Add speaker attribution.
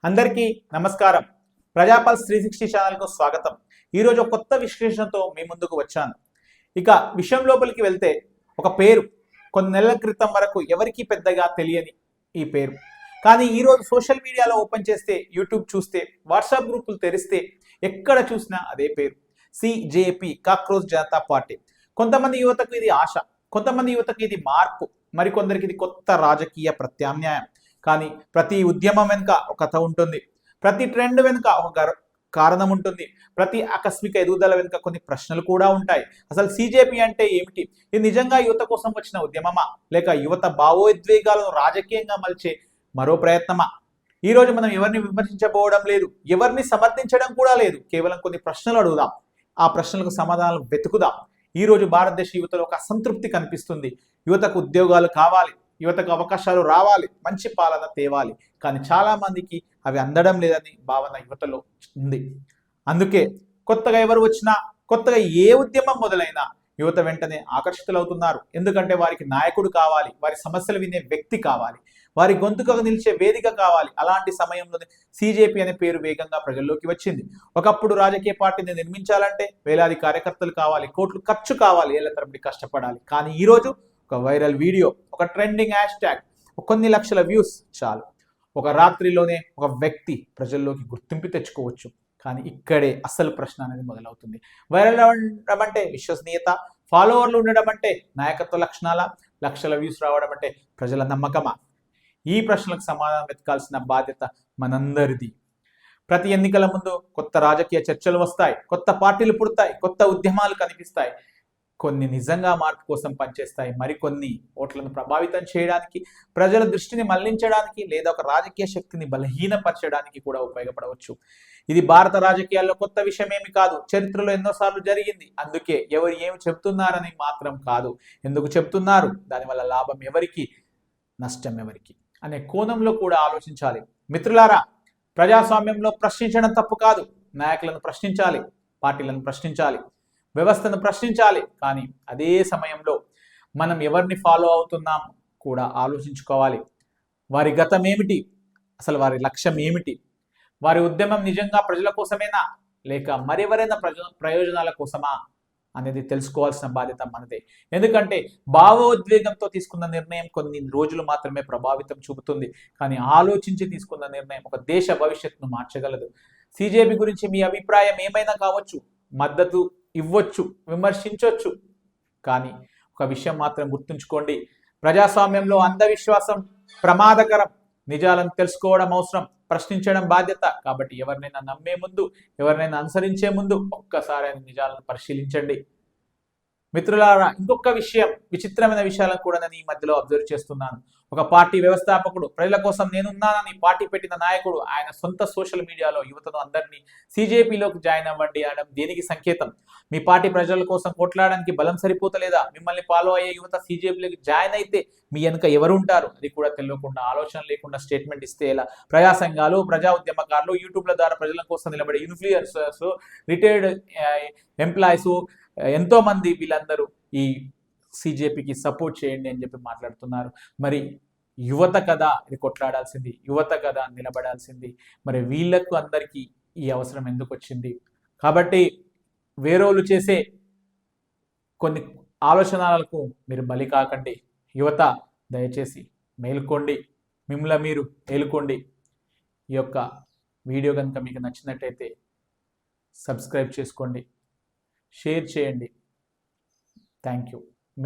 Speaker 1: అందరికీ నమస్కారం. ప్రజాపల్స్ 360 ఛానల్కు స్వాగతం. ఈరోజు ఒక కొత్త విశ్లేషణతో మీ ముందుకు వచ్చాను. ఇక విషయం లోపలికి వెళ్తే ఒక పేరు కొన్ని నెలల క్రితం వరకు ఎవరికీ పెద్దగా తెలియని ఈ పేరు, కానీ ఈరోజు సోషల్ మీడియాలో ఓపెన్ చేస్తే, యూట్యూబ్ చూస్తే, వాట్సాప్ గ్రూపులు తెరిస్తే ఎక్కడ చూసినా అదే పేరు, సిజేపీ, కాక్రోచ్ జనతా పార్టీ. కొంతమంది యువతకు ఇది ఆశ, కొంతమంది యువతకు ఇది మార్పు, మరికొందరికి ఇది కొత్త రాజకీయ ప్రత్యామ్నాయం. కానీ ప్రతి ఉద్యమం వెనుక ఒక కథ ఉంటుంది, ప్రతి ట్రెండ్ వెనుక ఒక కారణం ఉంటుంది, ప్రతి ఆకస్మిక ఎదుగుదల వెనుక కొన్ని ప్రశ్నలు కూడా ఉంటాయి. అసలు సిజేపీ అంటే ఏమిటి? ఇది నిజంగా యువత కోసం వచ్చిన ఉద్యమమా, లేక యువత భావోద్వేగాలను రాజకీయంగా మలిచే మరో ప్రయత్నమా? ఈ రోజు మనం ఎవరిని విమర్శించబోవడం లేదు, ఎవరిని సమర్థించడం కూడా లేదు, కేవలం కొన్ని ప్రశ్నలు అడుగుదాం, ఆ ప్రశ్నలకు సమాధానాలు వెతుకుదాం. ఈ రోజు భారతదేశ యువతలో ఒక అసంతృప్తి కనిపిస్తుంది. యువతకు ఉద్యోగాలు కావాలి, యువతకు అవకాశాలు రావాలి, మంచి పాలన తేవాలి, కానీ చాలా మందికి అవి అందడం లేదని భావన యువతలో ఉంది. అందుకే కొత్తగా ఎవరు వచ్చినా, కొత్తగా ఏ ఉద్యమం మొదలైనా యువత వెంటనే ఆకర్షితులవుతున్నారు. ఎందుకంటే వారికి నాయకుడు కావాలి, వారి సమస్యలు వినే వ్యక్తి కావాలి, వారి గొంతుకగా నిలిచే వేదిక కావాలి. అలాంటి సమయంలోనే సిజేపీ అనే పేరు వేగంగా ప్రజల్లోకి వచ్చింది. ఒకప్పుడు రాజకీయ పార్టీని నిర్మించాలంటే వేలాది కార్యకర్తలు కావాలి, కోట్లు ఖర్చు కావాలి, ఏళ్ల తరబడి కష్టపడాలి. కానీ ఈరోజు ఒక వైరల్ వీడియో, ఒక ట్రెండింగ్ హ్యాష్ ట్యాగ్, కొన్ని లక్షల వ్యూస్ చాలు. ఒక రాత్రిలోనే ఒక వ్యక్తి ప్రజల్లోకి గుర్తింపు తెచ్చుకోవచ్చు. కానీ ఇక్కడే అసలు ప్రశ్న అనేది మొదలవుతుంది. వైరల్ అవ్వడం అంటే విశ్వసనీయత, ఫాలోవర్లు ఉండడం అంటే నాయకత్వ లక్షణాల, లక్షల వ్యూస్ రావడం అంటే ప్రజల నమ్మకమా? ఈ ప్రశ్నలకు సమాధానం వెతకాల్సిన బాధ్యత మనందరిది. ప్రతి ఎన్నికల ముందు కొత్త రాజకీయ చర్చలు వస్తాయి, కొత్త పార్టీలు పుడతాయి, కొత్త ఉద్యమాలు కనిపిస్తాయి. కొన్ని నిజంగా మార్పు కోసం పనిచేస్తాయి, మరికొన్ని ఓట్లను ప్రభావితం చేయడానికి, ప్రజల దృష్టిని మళ్లించడానికి, లేదా ఒక రాజకీయ శక్తిని బలహీనపరచడానికి కూడా ఉపయోగపడవచ్చు. ఇది భారత రాజకీయాల్లో కొత్త విషయం ఏమి కాదు, చరిత్రలో ఎన్నోసార్లు జరిగింది. అందుకే ఎవరు ఏమి చెబుతున్నారని మాత్రం కాదు, ఎందుకు చెబుతున్నారు, దానివల్ల లాభం ఎవరికి, నష్టం ఎవరికి అనే కోణంలో కూడా ఆలోచించాలి. మిత్రులారా, ప్రజాస్వామ్యంలో ప్రశ్నించడం తప్పు కాదు. నాయకులను ప్రశ్నించాలి, పార్టీలను ప్రశ్నించాలి, వ్యవస్థను ప్రశ్నించాలి. కానీ అదే సమయంలో మనం ఎవరిని ఫాలో అవుతున్నాం కూడా ఆలోచించుకోవాలి. వారి గతం ఏమిటి, అసలు వారి లక్ష్యం ఏమిటి, వారి ఉద్యమం నిజంగా ప్రజల కోసమేనా, లేక మరెవరైనా ప్రయోజనాల కోసమా అనేది తెలుసుకోవాల్సిన బాధ్యత మనదే. ఎందుకంటే భావోద్వేగంతో తీసుకున్న నిర్ణయం కొన్ని రోజులు మాత్రమే ప్రభావితం చూపుతుంది, కానీ ఆలోచించి తీసుకున్న నిర్ణయం ఒక దేశ భవిష్యత్తును మార్చగలదు. సిజేపీ గురించి మీ అభిప్రాయం ఏమైనా కావచ్చు, మద్దతు ఇవ్వచ్చు, విమర్శించవచ్చు, కానీ ఒక విషయం మాత్రం గుర్తుంచుకోండి, ప్రజాస్వామ్యంలో అంధవిశ్వాసం ప్రమాదకరం. నిజాలను తెలుసుకోవడం అవసరం, ప్రశ్నించడం బాధ్యత. కాబట్టి ఎవరినైనా నమ్మే ముందు, ఎవరినైనా అనుసరించే ముందు ఒక్కసారి నిజాలను పరిశీలించండి. మిత్రులారా, ఇంకొక విషయం, విచిత్రమైన విషయాలను కూడా నేను ఈ మధ్యలో అబ్జర్వ్ చేస్తున్నాను. ఒక పార్టీ వ్యవస్థాపకుడు ప్రజల కోసం నేనున్నానని పార్టీ పెట్టిన నాయకుడు ఆయన సొంత సోషల్ మీడియాలో యువతను అందరినీ సిజేపీలోకి జాయిన్ అవ్వండి అనడం దేనికి సంకేతం? మీ పార్టీ ప్రజల కోసం కొట్లాడడానికి బలం సరిపోతలేదా? మిమ్మల్ని ఫాలో అయ్యే యువత సిజేపీలోకి జాయిన్ అయితే మీ వెనుక ఎవరు ఉంటారు అది కూడా తెలియకుండా, ఆలోచన లేకుండా స్టేట్మెంట్ ఇస్తే ఎలా? ప్రజా సంఘాలు, ప్రజా ఉద్యమకారులు, యూట్యూబ్ల ద్వారా ప్రజల కోసం నిలబడే ఇన్ఫ్లుయెన్సర్స్, రిటైర్డ్ ఎంప్లాయీస్, ఎంతో మంది వీళ్ళందరూ ఈ సిజేపీకి సపోర్ట్ చేయండి అని చెప్పి మాట్లాడుతున్నారు. మరి యువత కదా ఇది కొట్లాడాల్సింది, యువత కదా నిలబడాల్సింది, మరి వీళ్ళకు అందరికీ ఈ అవసరం ఎందుకు వచ్చింది? కాబట్టి వేరేలు చేసే కొన్ని ఆలోచనలకు మీరు బలి కాకండి. యువత దయచేసి మేల్కోండి, మిమ్మల్ని మీరు మేల్కోండి. ఈ యొక్క వీడియో కనుక మీకు నచ్చినట్టయితే సబ్స్క్రైబ్ చేసుకోండి, షేర్ చేయండి. Thank you.